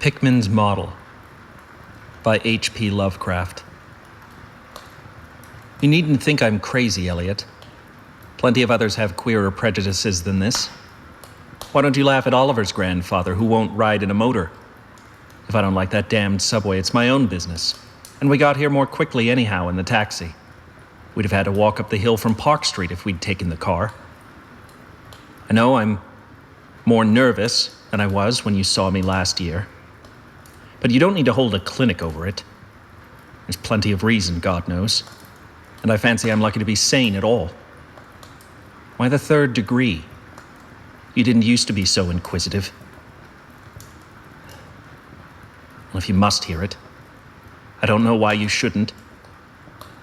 Pickman's Model by H.P. Lovecraft. You needn't think I'm crazy, Elliot. Plenty of others have queerer prejudices than this. Why don't you laugh at Oliver's grandfather, who won't ride in a motor? If I don't like that damned subway, it's my own business. And we got here more quickly anyhow in the taxi. We'd have had to walk up the hill from Park Street if we'd taken the car. I know I'm more nervous than I was when you saw me last year. But you don't need to hold a clinic over it. There's plenty of reason, God knows. And I fancy I'm lucky to be sane at all. Why the third degree? You didn't used to be so inquisitive. Well, if you must hear it, I don't know why you shouldn't.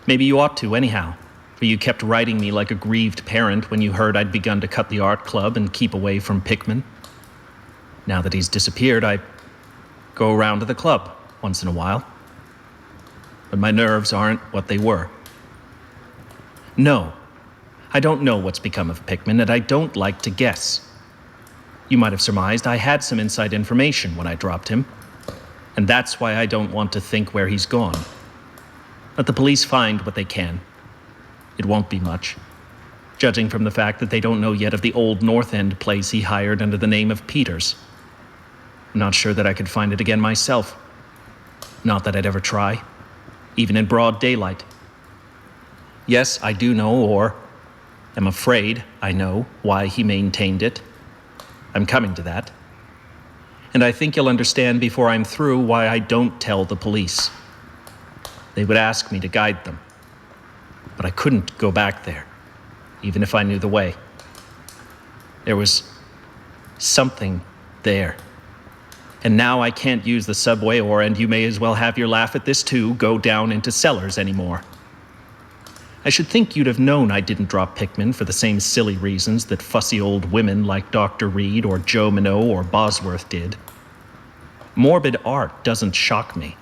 Maybe you ought to anyhow, for you kept writing me like a grieved parent when you heard I'd begun to cut the art club and keep away from Pickman. Now that he's disappeared, I go around to the club once in a while. But my nerves aren't what they were. No, I don't know what's become of Pickman, and I don't like to guess. You might have surmised I had some inside information when I dropped him, and that's why I don't want to think where he's gone. Let the police find what they can. It won't be much, judging from the fact that they don't know yet of the old North End place he hired under the name of Peters. I'm not sure that I could find it again myself. Not that I'd ever try, even in broad daylight. Yes, I do know, or am afraid I know, why he maintained it. I'm coming to that. And I think you'll understand before I'm through why I don't tell the police. They would ask me to guide them. But I couldn't go back there, even if I knew the way. There was something there. And now I can't use the subway or, and you may as well have your laugh at this too, go down into cellars anymore. I should think you'd have known I didn't drop Pickman for the same silly reasons that fussy old women like Dr. Reed or Joe Minot or Bosworth did. Morbid art doesn't shock me.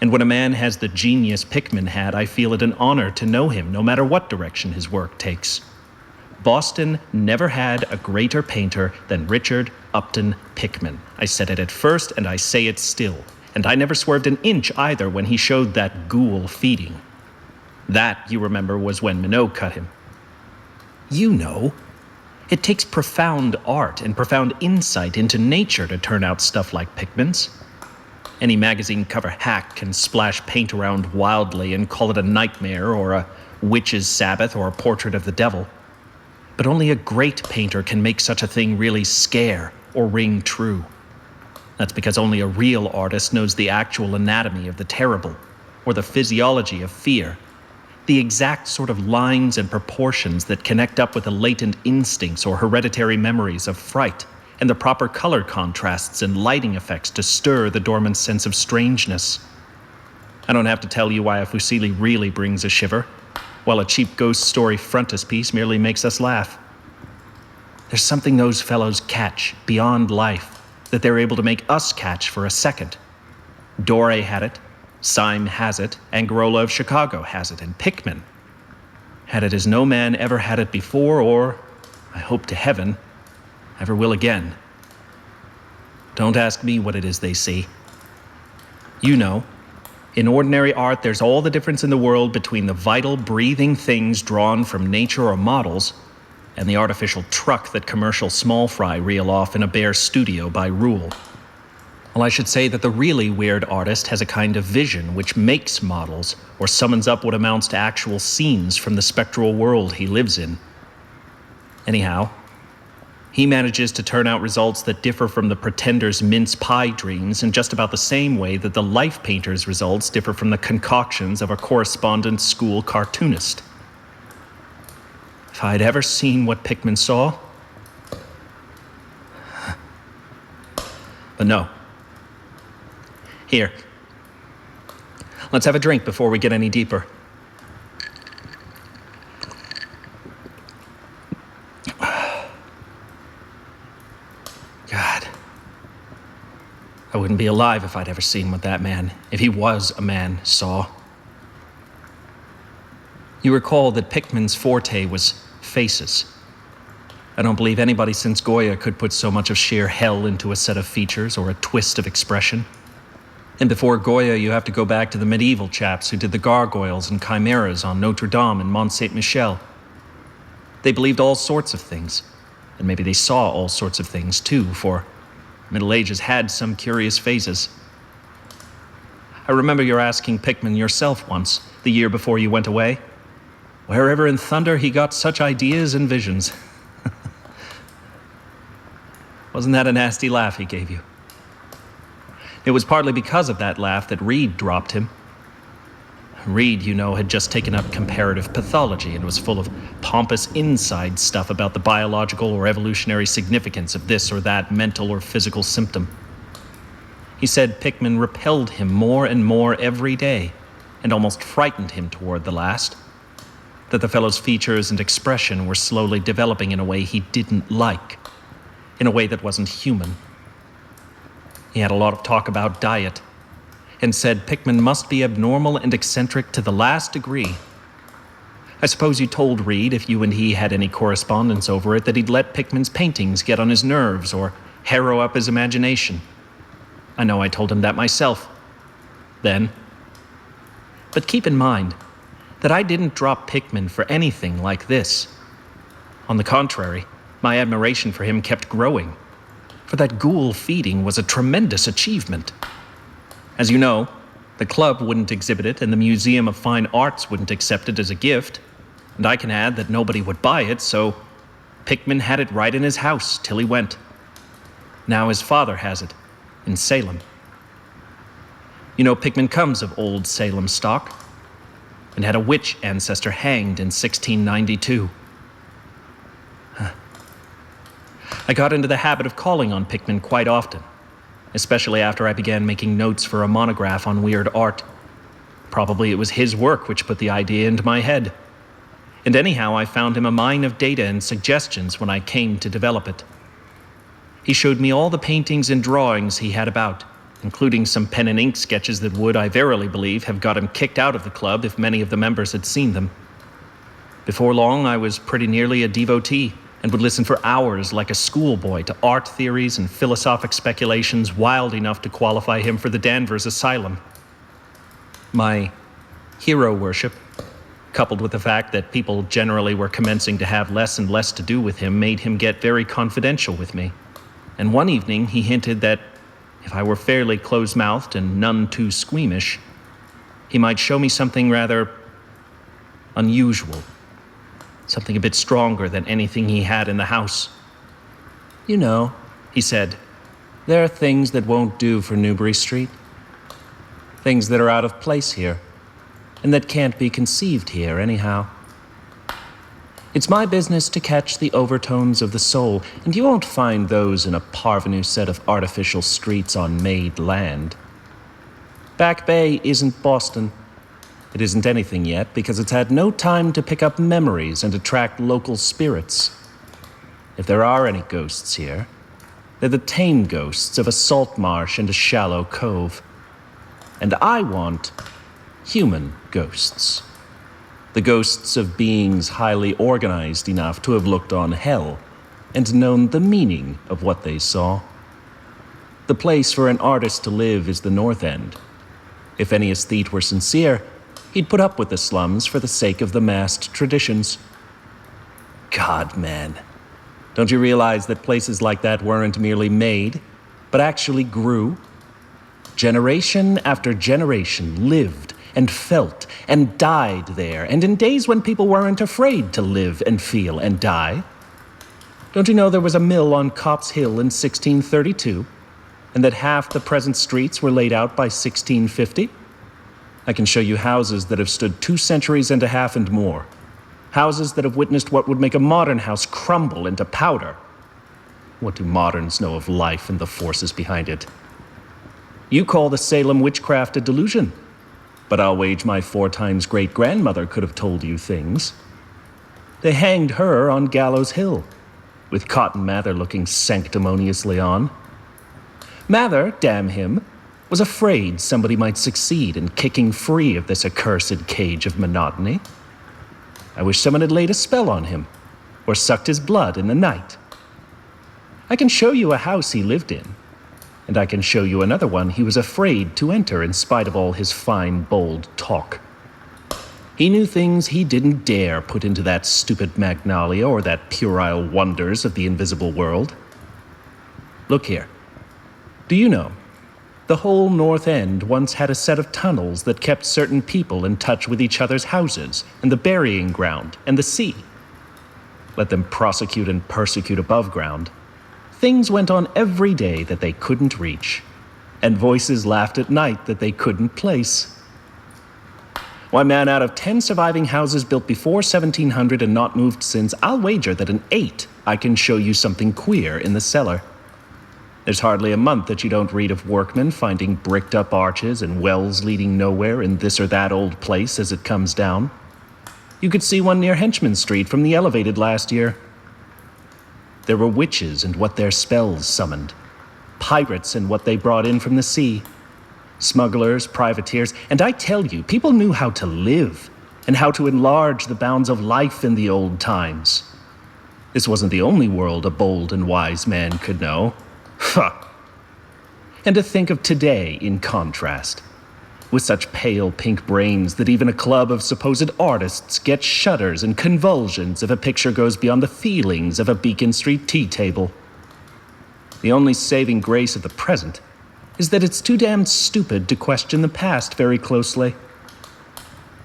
And when a man has the genius Pickman had, I feel it an honor to know him, no matter what direction his work takes. Boston never had a greater painter than Richard Upton Pickman. I said it at first, and I say it still. And I never swerved an inch either when he showed that ghoul feeding. That, you remember, was when Minot cut him. You know, it takes profound art and profound insight into nature to turn out stuff like Pickman's. Any magazine cover hack can splash paint around wildly and call it a nightmare or a witch's Sabbath or a portrait of the devil. But only a great painter can make such a thing really scare or ring true. That's because only a real artist knows the actual anatomy of the terrible or the physiology of fear, the exact sort of lines and proportions that connect up with the latent instincts or hereditary memories of fright, and the proper color contrasts and lighting effects to stir the dormant sense of strangeness. I don't have to tell you why a Fusilli really brings a shiver, while a cheap ghost story frontispiece merely makes us laugh. There's something those fellows catch beyond life that they're able to make us catch for a second. Doré had it, Syme has it, Angarola of Chicago has it, and Pickman had it as no man ever had it before or, I hope to heaven, ever will again. Don't ask me what it is they see. You know, in ordinary art, there's all the difference in the world between the vital, breathing things drawn from nature or models and the artificial truck that commercial small fry reel off in a bare studio by rule. Well, I should say that the really weird artist has a kind of vision which makes models or summons up what amounts to actual scenes from the spectral world he lives in. Anyhow, he manages to turn out results that differ from the pretender's mince pie dreams in just about the same way that the life painter's results differ from the concoctions of a correspondence school cartoonist. If I'd ever seen what Pickman saw... But no. Here. Let's have a drink before we get any deeper. God. I wouldn't be alive if I'd ever seen what that man, if he was a man, saw. You recall that Pickman's forte was faces. I don't believe anybody since Goya could put so much of sheer hell into a set of features or a twist of expression. And before Goya, you have to go back to the medieval chaps who did the gargoyles and chimeras on Notre Dame and Mont Saint-Michel. They believed all sorts of things, and maybe they saw all sorts of things too, for Middle Ages had some curious phases. I remember you asking Pickman yourself once, the year before you went away, wherever in thunder he got such ideas and visions. Wasn't that a nasty laugh he gave you? It was partly because of that laugh that Reed dropped him. Reed, you know, had just taken up comparative pathology and was full of pompous inside stuff about the biological or evolutionary significance of this or that mental or physical symptom. He said Pickman repelled him more and more every day, and almost frightened him toward the last. That the fellow's features and expression were slowly developing in a way he didn't like, in a way that wasn't human. He had a lot of talk about diet, and said Pickman must be abnormal and eccentric to the last degree. I suppose you told Reed, if you and he had any correspondence over it, that he'd let Pickman's paintings get on his nerves or harrow up his imagination. I know I told him that myself, then. But keep in mind that I didn't drop Pickman for anything like this. On the contrary, my admiration for him kept growing, for that ghoul feeding was a tremendous achievement. As you know, the club wouldn't exhibit it and the Museum of Fine Arts wouldn't accept it as a gift, and I can add that nobody would buy it, so Pickman had it right in his house till he went. Now his father has it, in Salem. You know, Pickman comes of old Salem stock, and had a witch ancestor hanged in 1692. I got into the habit of calling on Pickman quite often, especially after I began making notes for a monograph on weird art. Probably it was his work which put the idea into my head. And anyhow, I found him a mine of data and suggestions when I came to develop it. He showed me all the paintings and drawings he had about, including some pen and ink sketches that would, I verily believe, have got him kicked out of the club if many of the members had seen them. Before long, I was pretty nearly a devotee, and would listen for hours like a schoolboy to art theories and philosophic speculations wild enough to qualify him for the Danvers Asylum. My hero worship, coupled with the fact that people generally were commencing to have less and less to do with him, made him get very confidential with me. And one evening he hinted that if I were fairly close-mouthed and none too squeamish, he might show me something rather unusual. Something a bit stronger than anything he had in the house. You know, he said, there are things that won't do for Newbury Street. Things that are out of place here, and that can't be conceived here anyhow. It's my business to catch the overtones of the soul, and you won't find those in a parvenu set of artificial streets on made land. Back Bay isn't Boston. It isn't anything yet because it's had no time to pick up memories and attract local spirits. If there are any ghosts here, they're the tame ghosts of a salt marsh and a shallow cove. And I want human ghosts. The ghosts of beings highly organized enough to have looked on hell and known the meaning of what they saw. The place for an artist to live is the North End. If any aesthete were sincere, he'd put up with the slums for the sake of the massed traditions. God, man. Don't you realize that places like that weren't merely made, but actually grew? Generation after generation lived and felt and died there, and in days when people weren't afraid to live and feel and die. Don't you know there was a mill on Copp's Hill in 1632, and that half the present streets were laid out by 1650? I can show you houses that have stood 2 centuries and a half and more. Houses that have witnessed what would make a modern house crumble into powder. What do moderns know of life and the forces behind it? You call the Salem witchcraft a delusion, but I'll wager my 4 times great-grandmother could have told you things. They hanged her on Gallows Hill, with Cotton Mather looking sanctimoniously on. Mather, damn him, was afraid somebody might succeed in kicking free of this accursed cage of monotony. I wish someone had laid a spell on him. or sucked his blood in the night. I can show you a house he lived in, and I can show you another one he was afraid to enter in spite of all his fine, bold talk. He knew things he didn't dare put into that stupid Magnalia or that puerile wonders of the invisible world. Look here. Do you know, the whole North End once had a set of tunnels that kept certain people in touch with each other's houses and the burying ground and the sea. Let them prosecute and persecute above ground. Things went on every day that they couldn't reach, and voices laughed at night that they couldn't place. Why, man, out of 10 surviving houses built before 1700 and not moved since, I'll wager that in 8 I can show you something queer in the cellar. There's hardly a month that you don't read of workmen finding bricked-up arches and wells leading nowhere in this or that old place as it comes down. You could see one near Henchman Street from the Elevated last year. There were witches and what their spells summoned, pirates and what they brought in from the sea, smugglers, privateers, and I tell you, people knew how to live and how to enlarge the bounds of life in the old times. This wasn't the only world a bold and wise man could know. And to think of today in contrast, with such pale pink brains that even a club of supposed artists gets shudders and convulsions if a picture goes beyond the feelings of a Beacon Street tea table. The only saving grace of the present is that it's too damned stupid to question the past very closely.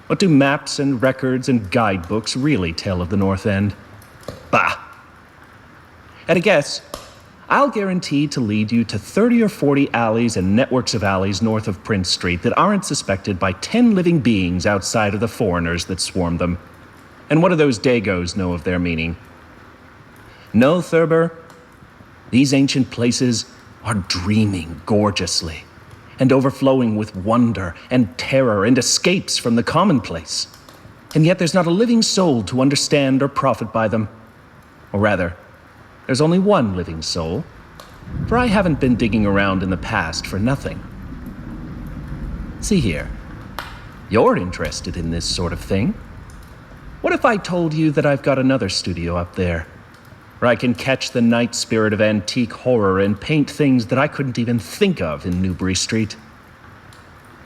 What do maps and records and guidebooks really tell of the North End? Bah! At a guess, I'll guarantee to lead you to 30 or 40 alleys and networks of alleys north of Prince Street that aren't suspected by 10 living beings outside of the foreigners that swarm them. And what do those Dagos know of their meaning? No, Thurber, these ancient places are dreaming gorgeously and overflowing with wonder and terror and escapes from the commonplace. And yet there's not a living soul to understand or profit by them. Or rather, there's only one living soul, for I haven't been digging around in the past for nothing. See here, you're interested in this sort of thing. What if I told you that I've got another studio up there, where I can catch the night spirit of antique horror and paint things that I couldn't even think of in Newbury Street?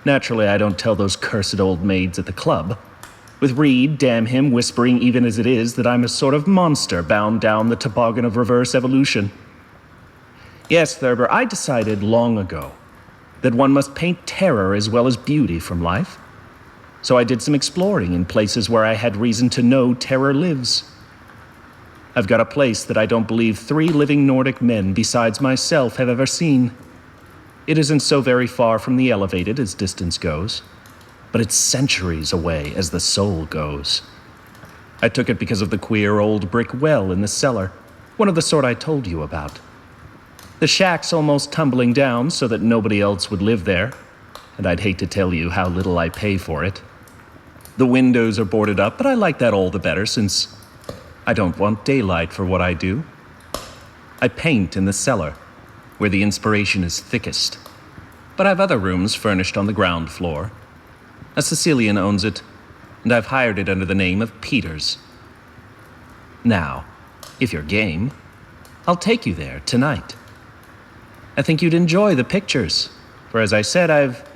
Naturally, I don't tell those cursed old maids at the club, with Reed, damn him, whispering even as it is that I'm a sort of monster bound down the toboggan of reverse evolution. Yes, Thurber, I decided long ago that one must paint terror as well as beauty from life. So I did some exploring in places where I had reason to know terror lives. I've got a place that I don't believe 3 living Nordic men besides myself have ever seen. It isn't so very far from the Elevated as distance goes, but it's centuries away as the soul goes. I took it because of the queer old brick well in the cellar, one of the sort I told you about. The shack's almost tumbling down so that nobody else would live there, and I'd hate to tell you how little I pay for it. The windows are boarded up, but I like that all the better since I don't want daylight for what I do. I paint in the cellar, where the inspiration is thickest, but I've other rooms furnished on the ground floor. A Sicilian owns it, and I've hired it under the name of Peters. Now, if you're game, I'll take you there tonight. I think you'd enjoy the pictures, for as I said, I've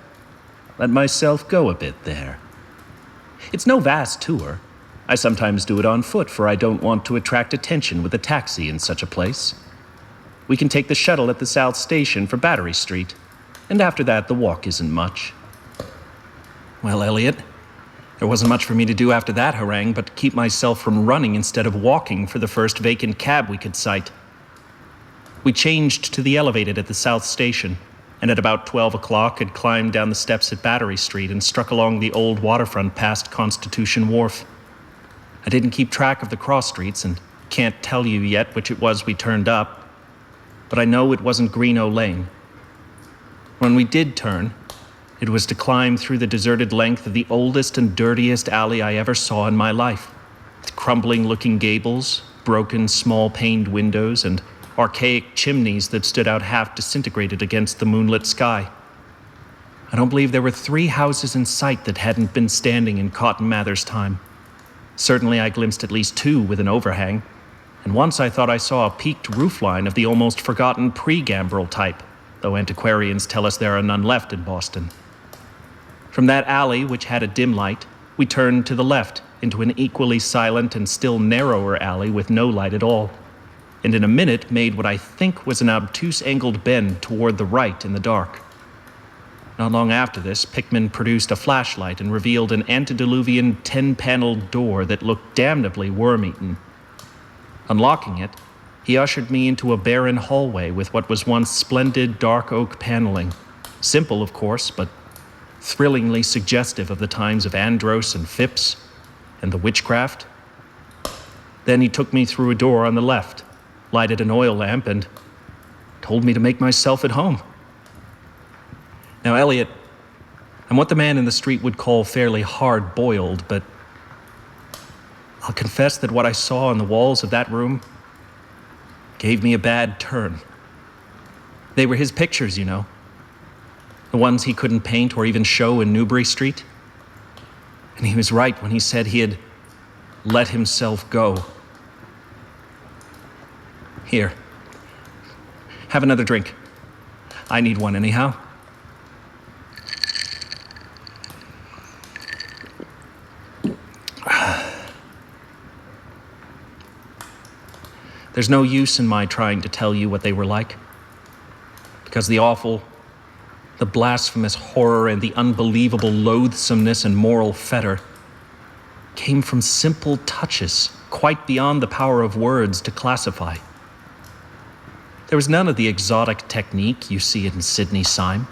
let myself go a bit there. It's no vast tour. I sometimes do it on foot, for I don't want to attract attention with a taxi in such a place. We can take the shuttle at the South Station for Battery Street, and after that the walk isn't much. Well, Elliot, there wasn't much for me to do after that harangue but keep myself from running instead of walking for the first vacant cab we could sight. We changed to the Elevated at the South Station, and at about 12 o'clock had climbed down the steps at Battery Street and struck along the old waterfront past Constitution Wharf. I didn't keep track of the cross streets and can't tell you yet which it was we turned up, but I know it wasn't Greeno Lane. When we did turn, it was to climb through the deserted length of the oldest and dirtiest alley I ever saw in my life, with crumbling-looking gables, broken small-paned windows, and archaic chimneys that stood out half disintegrated against the moonlit sky. I don't believe there were 3 houses in sight that hadn't been standing in Cotton Mather's time. Certainly I glimpsed at least 2 with an overhang, And once I thought I saw a peaked roofline of the almost forgotten pre-gambrel type, though antiquarians tell us there are none left in Boston. From that alley, which had a dim light, we turned to the left into an equally silent and still narrower alley with no light at all, and in a minute made what I think was an obtuse angled bend toward the right in the dark. Not long after this, Pickman produced a flashlight and revealed an antediluvian 10-paneled door that looked damnably worm-eaten. Unlocking it, he ushered me into a barren hallway with what was once splendid dark oak paneling. Simple, of course, but thrillingly suggestive of the times of Andros and Phipps and the witchcraft. Then he took me through a door on the left, lighted an oil lamp, and told me to make myself at home. Now, Elliot, I'm what the man in the street would call fairly hard-boiled, but I'll confess that what I saw on the walls of that room gave me a bad turn. They were his pictures, you know. The ones he couldn't paint or even show in Newbury Street. And he was right when he said he had let himself go. Here, have another drink. I need one anyhow. There's no use in my trying to tell you what they were like, because the awful, the blasphemous horror, and the unbelievable loathsomeness and moral fetor came from simple touches, quite beyond the power of words to classify. There was none of the exotic technique you see in Sidney Syme,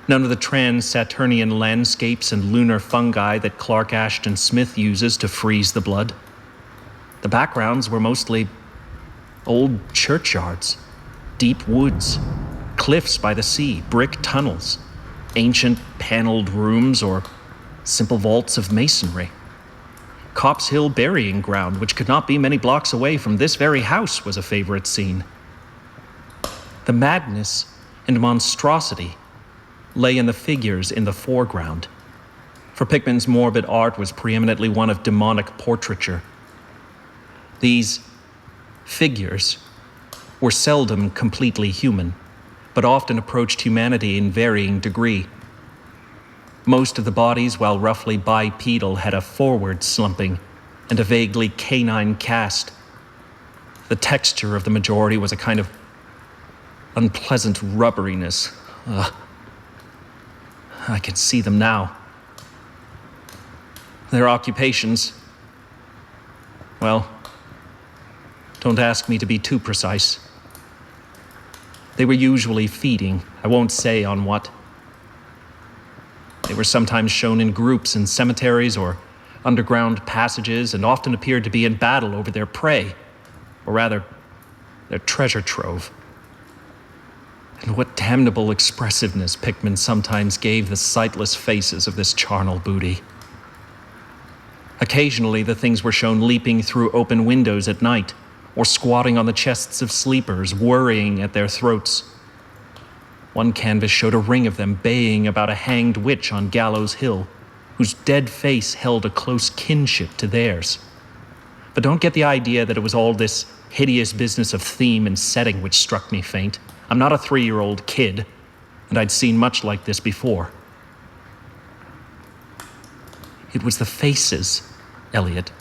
none of the trans-Saturnian landscapes and lunar fungi that Clark Ashton Smith uses to freeze the blood. The backgrounds were mostly old churchyards, deep woods, cliffs by the sea, brick tunnels, ancient paneled rooms, or simple vaults of masonry. Copp's Hill burying ground, which could not be many blocks away from this very house, was a favorite scene. The madness and monstrosity lay in the figures in the foreground, for Pickman's morbid art was preeminently one of demonic portraiture. These figures were seldom completely human, but often approached humanity in varying degree. Most of the bodies, while roughly bipedal, had a forward slumping and a vaguely canine cast. The texture of the majority was a kind of unpleasant rubberiness. I can see them now. Their occupations, well, don't ask me to be too precise. They were usually feeding, I won't say on what. They were sometimes shown in groups in cemeteries or underground passages, and often appeared to be in battle over their prey, or rather, their treasure trove. And what damnable expressiveness Pickman sometimes gave the sightless faces of this charnel booty. Occasionally, the things were shown leaping through open windows at night, or squatting on the chests of sleepers, worrying at their throats. One canvas showed a ring of them baying about a hanged witch on Gallows Hill, whose dead face held a close kinship to theirs. But don't get the idea that it was all this hideous business of theme and setting which struck me faint. I'm not a 3-year-old kid, and I'd seen much like this before. It was the faces, Elliot.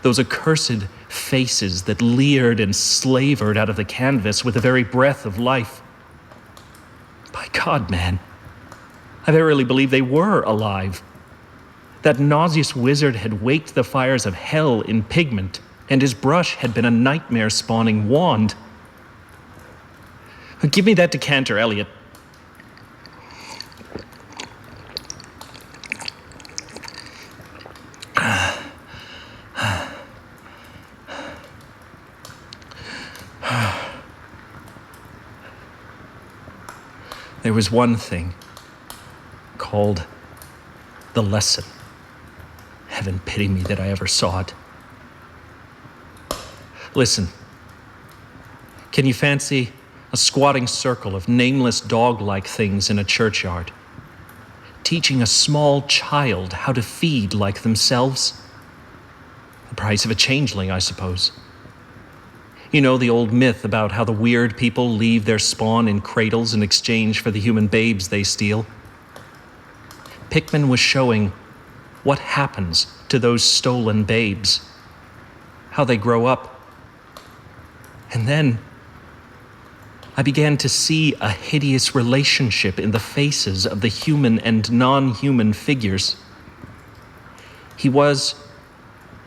Those accursed faces that leered and slavered out of the canvas with the very breath of life. By God, man, I verily believe they were alive. That nauseous wizard had waked the fires of hell in pigment, and his brush had been a nightmare-spawning wand. Give me that decanter, Elliot. There was one thing called the lesson. Heaven pity me that I ever saw it. Listen, can you fancy a squatting circle of nameless dog-like things in a churchyard, teaching a small child how to feed like themselves? The price of a changeling, I suppose. You know the old myth about how the weird people leave their spawn in cradles in exchange for the human babes they steal? Pickman was showing what happens to those stolen babes, how they grow up. And then I began to see a hideous relationship in the faces of the human and non-human figures. He was,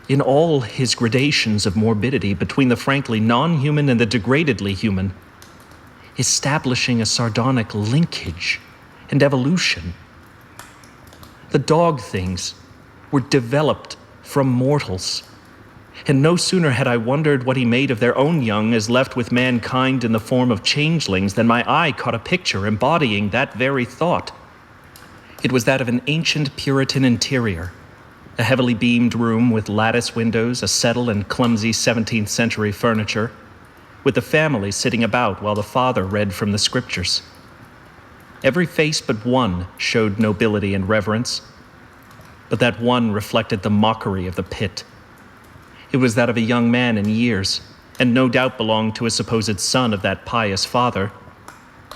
in all his gradations of morbidity between the frankly non-human and the degradedly human, establishing a sardonic linkage and evolution. The dog things were developed from mortals, and no sooner had I wondered what he made of their own young as left with mankind in the form of changelings than my eye caught a picture embodying that very thought. It was that of an ancient Puritan interior, a heavily beamed room with lattice windows, a settle, and clumsy 17th century furniture, with the family sitting about while the father read from the scriptures. Every face but one showed nobility and reverence, but that one reflected the mockery of the pit. It was that of a young man in years, and no doubt belonged to a supposed son of that pious father,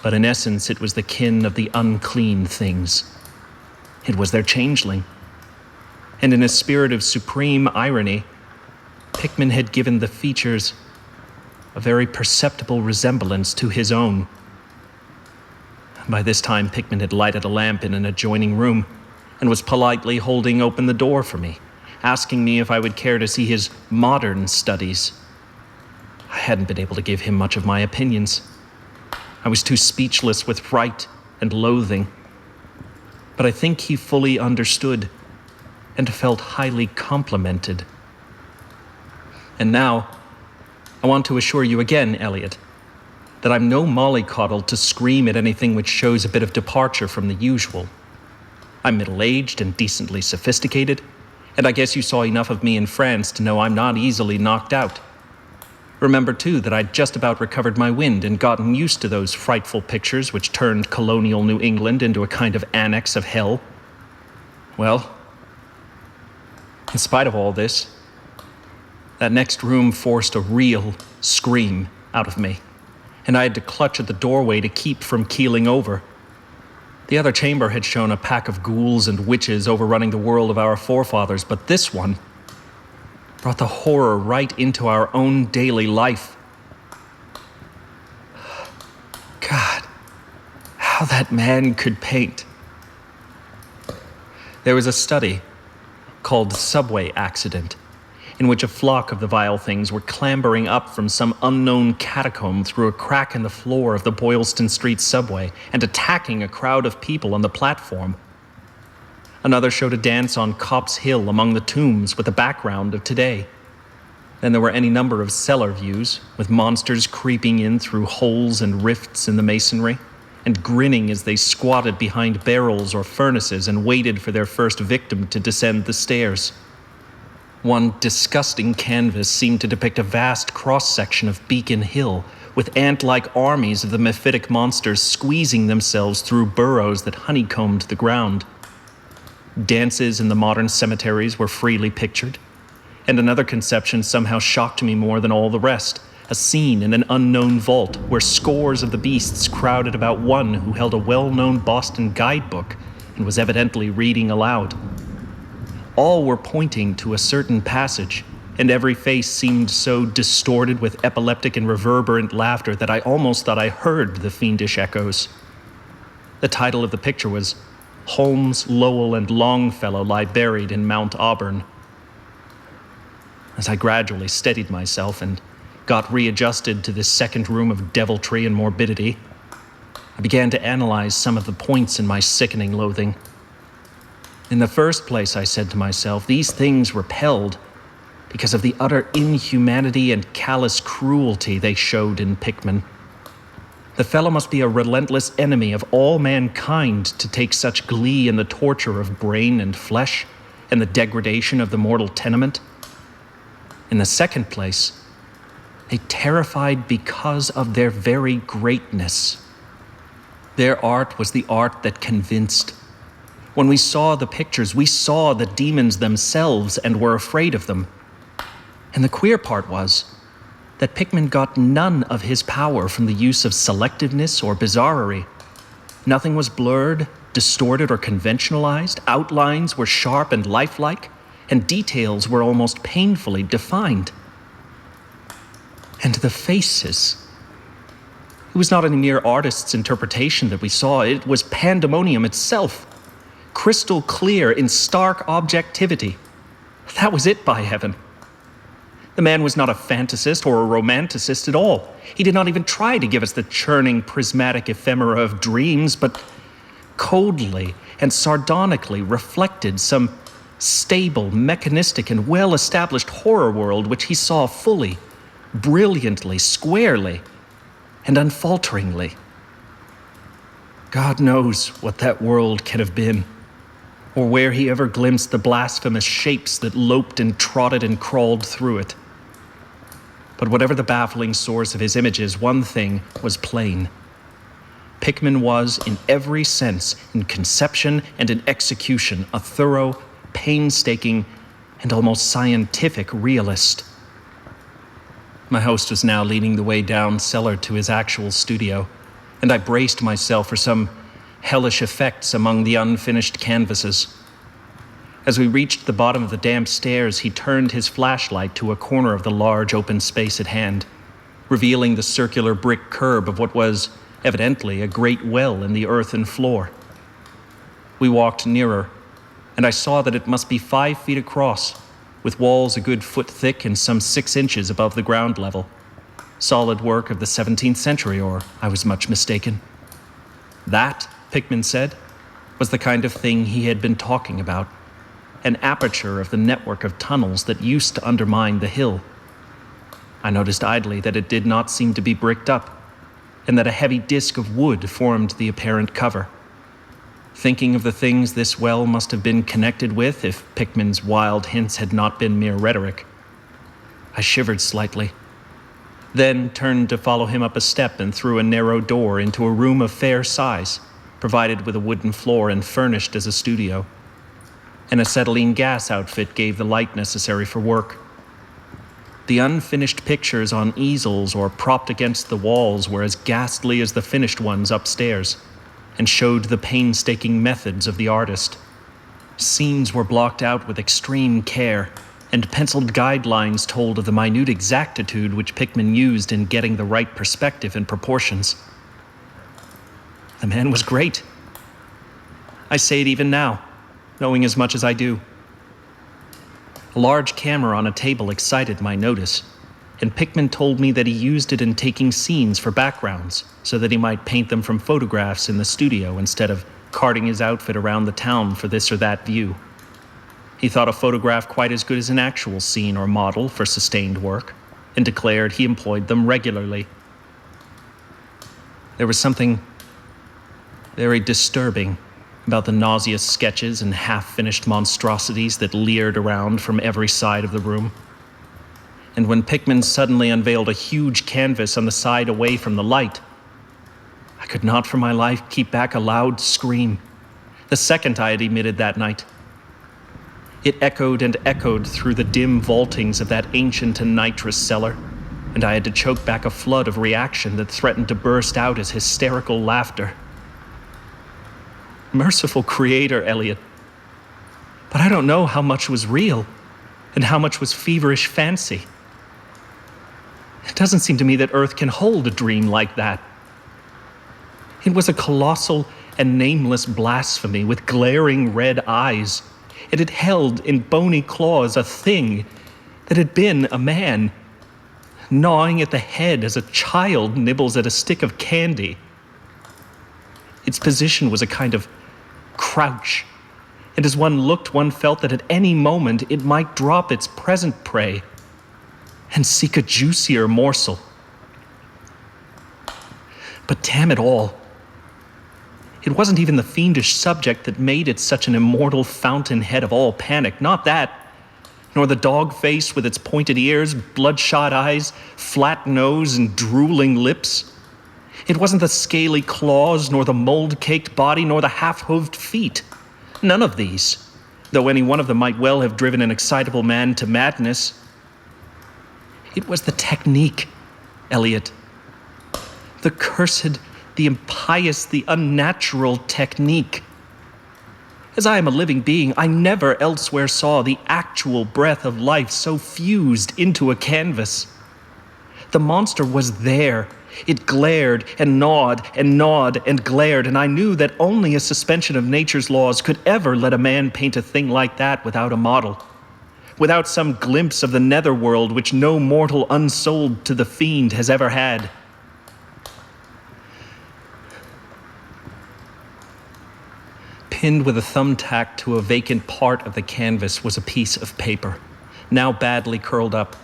but in essence it was the kin of the unclean things. It was their changeling. And in a spirit of supreme irony, Pickman had given the features a very perceptible resemblance to his own. By this time, Pickman had lighted a lamp in an adjoining room and was politely holding open the door for me, asking me if I would care to see his modern studies. I hadn't been able to give him much of my opinions. I was too speechless with fright and loathing. But I think he fully understood and felt highly complimented. And now, I want to assure you again, Elliot, that I'm no mollycoddle to scream at anything which shows a bit of departure from the usual. I'm middle-aged and decently sophisticated, and I guess you saw enough of me in France to know I'm not easily knocked out. Remember, too, that I'd just about recovered my wind and gotten used to those frightful pictures which turned colonial New England into a kind of annex of hell. Well, in spite of all this, that next room forced a real scream out of me, and I had to clutch at the doorway to keep from keeling over. The other chamber had shown a pack of ghouls and witches overrunning the world of our forefathers, but this one brought the horror right into our own daily life. God, how that man could paint. There was a study called Subway Accident, in which a flock of the vile things were clambering up from some unknown catacomb through a crack in the floor of the Boylston Street subway and attacking a crowd of people on the platform. Another showed a dance on Copp's Hill among the tombs with the background of today. Then there were any number of cellar views, with monsters creeping in through holes and rifts in the masonry, and grinning as they squatted behind barrels or furnaces and waited for their first victim to descend the stairs. One disgusting canvas seemed to depict a vast cross-section of Beacon Hill, with ant-like armies of the mephitic monsters squeezing themselves through burrows that honeycombed the ground. Dances in the modern cemeteries were freely pictured, and another conception somehow shocked me more than all the rest, a scene in an unknown vault where scores of the beasts crowded about one who held a well-known Boston guidebook and was evidently reading aloud. All were pointing to a certain passage, and every face seemed so distorted with epileptic and reverberant laughter that I almost thought I heard the fiendish echoes. The title of the picture was Holmes, Lowell, and Longfellow Lie Buried in Mount Auburn. As I gradually steadied myself and got readjusted to this second room of deviltry and morbidity, I began to analyze some of the points in my sickening loathing. In the first place, I said to myself, these things repelled because of the utter inhumanity and callous cruelty they showed in Pickman. The fellow must be a relentless enemy of all mankind to take such glee in the torture of brain and flesh and the degradation of the mortal tenement. In the second place, they terrified because of their very greatness. Their art was the art that convinced. When we saw the pictures, we saw the demons themselves and were afraid of them. And the queer part was that Pickman got none of his power from the use of selectiveness or bizarrerie. Nothing was blurred, distorted, or conventionalized. Outlines were sharp and lifelike, and details were almost painfully defined. And the faces. It was not a mere artist's interpretation that we saw. It was pandemonium itself. Crystal clear in stark objectivity. That was it, by heaven. The man was not a fantasist or a romanticist at all. He did not even try to give us the churning, prismatic ephemera of dreams, but coldly and sardonically reflected some stable, mechanistic, and well-established horror world which he saw fully, brilliantly, squarely, and unfalteringly. God knows what that world can have been, or where he ever glimpsed the blasphemous shapes that loped and trotted and crawled through it. But whatever the baffling source of his images, one thing was plain. Pickman was, in every sense, in conception and in execution, a thorough, painstaking, and almost scientific realist. My host was now leading the way down cellar to his actual studio, and I braced myself for some hellish effects among the unfinished canvases. As we reached the bottom of the damp stairs, he turned his flashlight to a corner of the large open space at hand, revealing the circular brick curb of what was, evidently, a great well in the earthen floor. We walked nearer, and I saw that it must be 5 feet across, with walls a good foot thick and some 6 inches above the ground level. Solid work of the 17th century, or I was much mistaken. That, Pickman said, was the kind of thing he had been talking about. An aperture of the network of tunnels that used to undermine the hill. I noticed idly that it did not seem to be bricked up, and that a heavy disc of wood formed the apparent cover. Thinking of the things this well must have been connected with if Pickman's wild hints had not been mere rhetoric, I shivered slightly, then turned to follow him up a step and through a narrow door into a room of fair size, provided with a wooden floor and furnished as a studio. An acetylene gas outfit gave the light necessary for work. The unfinished pictures on easels or propped against the walls were as ghastly as the finished ones upstairs, and showed the painstaking methods of the artist. Scenes were blocked out with extreme care, and penciled guidelines told of the minute exactitude which Pickman used in getting the right perspective and proportions. The man was great. I say it even now, knowing as much as I do. A large camera on a table excited my notice, and Pickman told me that he used it in taking scenes for backgrounds, so that he might paint them from photographs in the studio instead of carting his outfit around the town for this or that view. He thought a photograph quite as good as an actual scene or model for sustained work, and declared he employed them regularly. There was something very disturbing about the nauseous sketches and half-finished monstrosities that leered around from every side of the room. And when Pickman suddenly unveiled a huge canvas on the side away from the light, I could not for my life keep back a loud scream, the second I had emitted that night. It echoed and echoed through the dim vaultings of that ancient and nitrous cellar, and I had to choke back a flood of reaction that threatened to burst out as hysterical laughter. Merciful Creator, Elliot. But I don't know how much was real and how much was feverish fancy. It doesn't seem to me that Earth can hold a dream like that. It was a colossal and nameless blasphemy with glaring red eyes, and it held in bony claws a thing that had been a man, gnawing at the head as a child nibbles at a stick of candy. Its position was a kind of crouch, and as one looked, one felt that at any moment it might drop its present prey and seek a juicier morsel. But damn it all, it wasn't even the fiendish subject that made it such an immortal fountainhead of all panic, not that, nor the dog face with its pointed ears, bloodshot eyes, flat nose, and drooling lips. It wasn't the scaly claws, nor the mold-caked body, nor the half-hooved feet. None of these, though any one of them might well have driven an excitable man to madness. It was the technique, Elliot. The cursed, the impious, the unnatural technique. As I am a living being, I never elsewhere saw the actual breath of life so fused into a canvas. The monster was there. It glared and gnawed and gnawed and glared, and I knew that only a suspension of nature's laws could ever let a man paint a thing like that without a model, without some glimpse of the netherworld which no mortal unsold to the fiend has ever had. Pinned with a thumbtack to a vacant part of the canvas was a piece of paper, now badly curled up.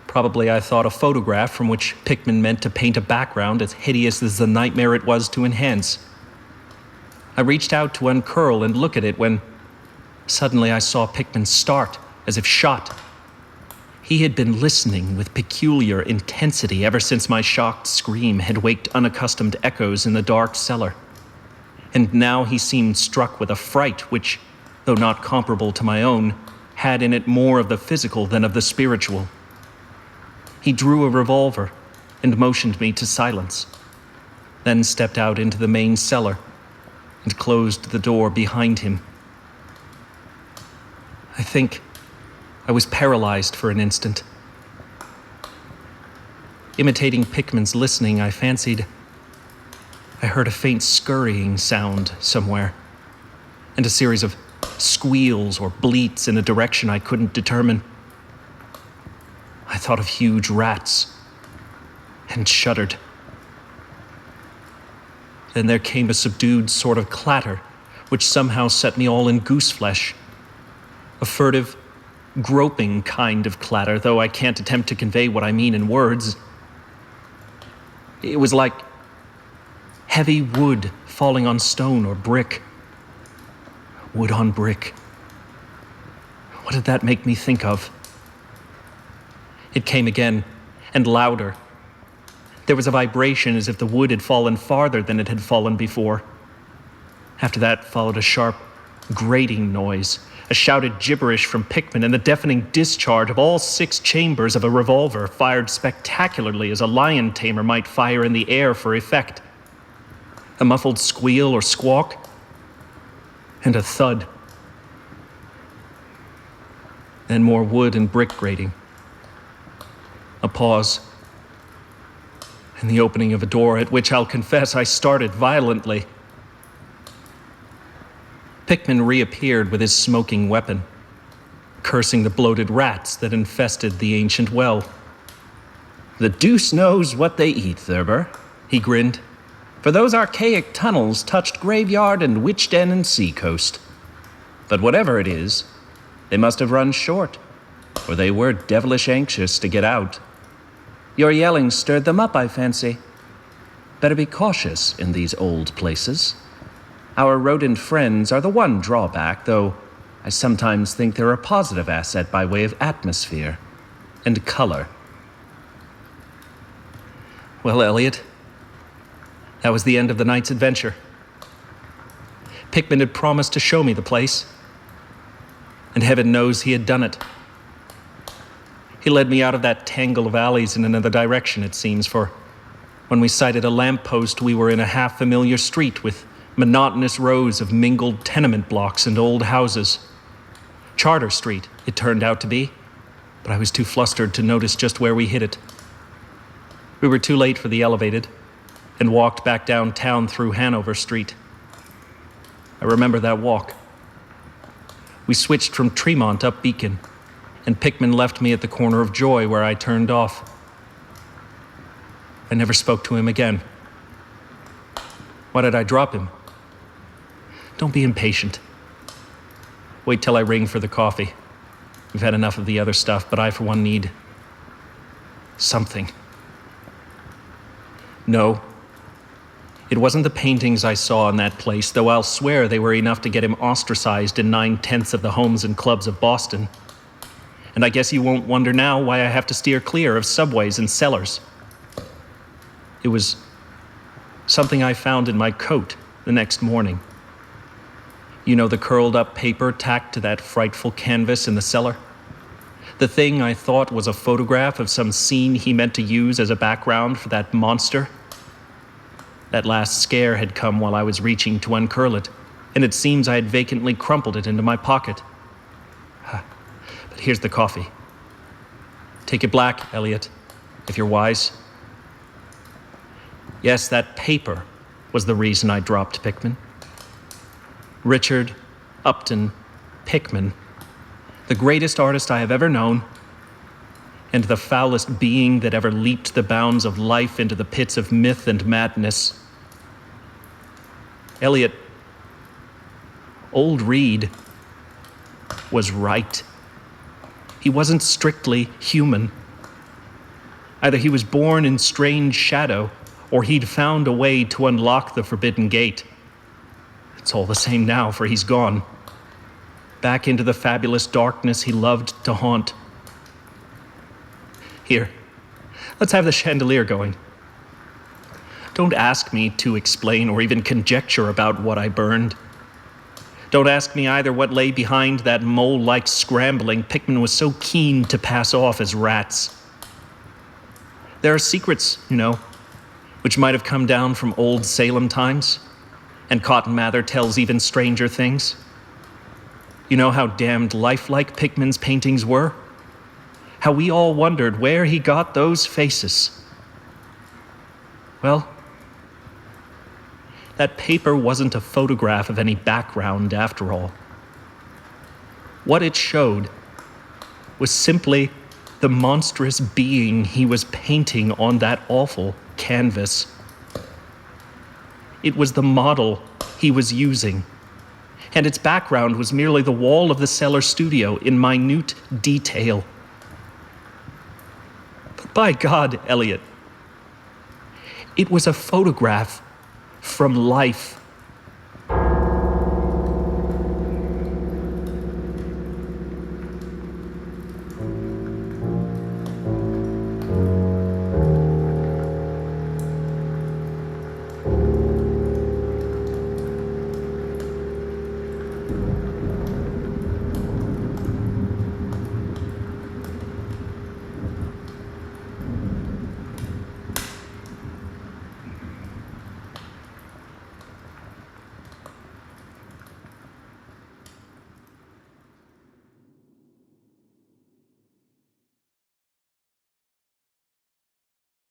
Probably I thought a photograph from which Pickman meant to paint a background as hideous as the nightmare it was to enhance. I reached out to uncurl and look at it when suddenly I saw Pickman start, as if shot. He had been listening with peculiar intensity ever since my shocked scream had waked unaccustomed echoes in the dark cellar. And now he seemed struck with a fright which, though not comparable to my own, had in it more of the physical than of the spiritual. He drew a revolver and motioned me to silence, then stepped out into the main cellar and closed the door behind him. I think I was paralyzed for an instant. Imitating Pickman's listening, I fancied I heard a faint scurrying sound somewhere, and a series of squeals or bleats in a direction I couldn't determine. I thought of huge rats and shuddered. Then there came a subdued sort of clatter, which somehow set me all in gooseflesh. A furtive, groping kind of clatter, though I can't attempt to convey what I mean in words. It was like heavy wood falling on stone or brick. Wood on brick. What did that make me think of? It came again, and louder. There was a vibration as if the wood had fallen farther than it had fallen before. After that followed a sharp, grating noise, a shouted gibberish from Pickman, and the deafening discharge of all 6 chambers of a revolver fired spectacularly as a lion tamer might fire in the air for effect. A muffled squeal or squawk, and a thud. Then more wood and brick grating. A pause, and the opening of a door at which I'll confess I started violently. Pickman reappeared with his smoking weapon, cursing the bloated rats that infested the ancient well. "The deuce knows what they eat, Thurber," he grinned, "for those archaic tunnels touched graveyard and witch den and seacoast. But whatever it is, they must have run short, or they were devilish anxious to get out. Your yelling stirred them up, I fancy. Better be cautious in these old places. Our rodent friends are the one drawback, though I sometimes think they're a positive asset by way of atmosphere and color." Well, Elliot, that was the end of the night's adventure. Pickman had promised to show me the place, and heaven knows he had done it. He led me out of that tangle of alleys in another direction, it seems, for when we sighted a lamppost, we were in a half-familiar street with monotonous rows of mingled tenement blocks and old houses. Charter Street, it turned out to be, but I was too flustered to notice just where we hit it. We were too late for the elevated, and walked back downtown through Hanover Street. I remember that walk. We switched from Tremont up Beacon, and Pickman left me at the corner of Joy where I turned off. I never spoke to him again. Why did I drop him? Don't be impatient. Wait till I ring for the coffee. We've had enough of the other stuff, but I, for one, need something. No. It wasn't the paintings I saw in that place, though I'll swear they were enough to get him ostracized in 9/10 of the homes and clubs of Boston. And I guess you won't wonder now why I have to steer clear of subways and cellars. It was something I found in my coat the next morning. You know, the curled up paper tacked to that frightful canvas in the cellar? The thing I thought was a photograph of some scene he meant to use as a background for that monster. That last scare had come while I was reaching to uncurl it, and it seems I had vacantly crumpled it into my pocket. But here's the coffee. Take it black, Elliot, if you're wise. Yes, that paper was the reason I dropped Pickman. Richard Upton Pickman, the greatest artist I have ever known, and the foulest being that ever leaped the bounds of life into the pits of myth and madness. Elliot, old Reed was right. He wasn't strictly human. Either he was born in strange shadow, or he'd found a way to unlock the forbidden gate. It's all the same now, for he's gone. Back into the fabulous darkness he loved to haunt. Here, let's have the chandelier going. Don't ask me to explain or even conjecture about what I burned. Don't ask me either what lay behind that mole-like scrambling Pickman was so keen to pass off as rats. There are secrets, which might have come down from old Salem times, and Cotton Mather tells even stranger things. You know how damned lifelike Pickman's paintings were? How we all wondered where he got those faces. Well, that paper wasn't a photograph of any background after all. What it showed was simply the monstrous being he was painting on that awful canvas. It was the model he was using, and its background was merely the wall of the cellar studio in minute detail. But by God, Elliot, it was a photograph from life.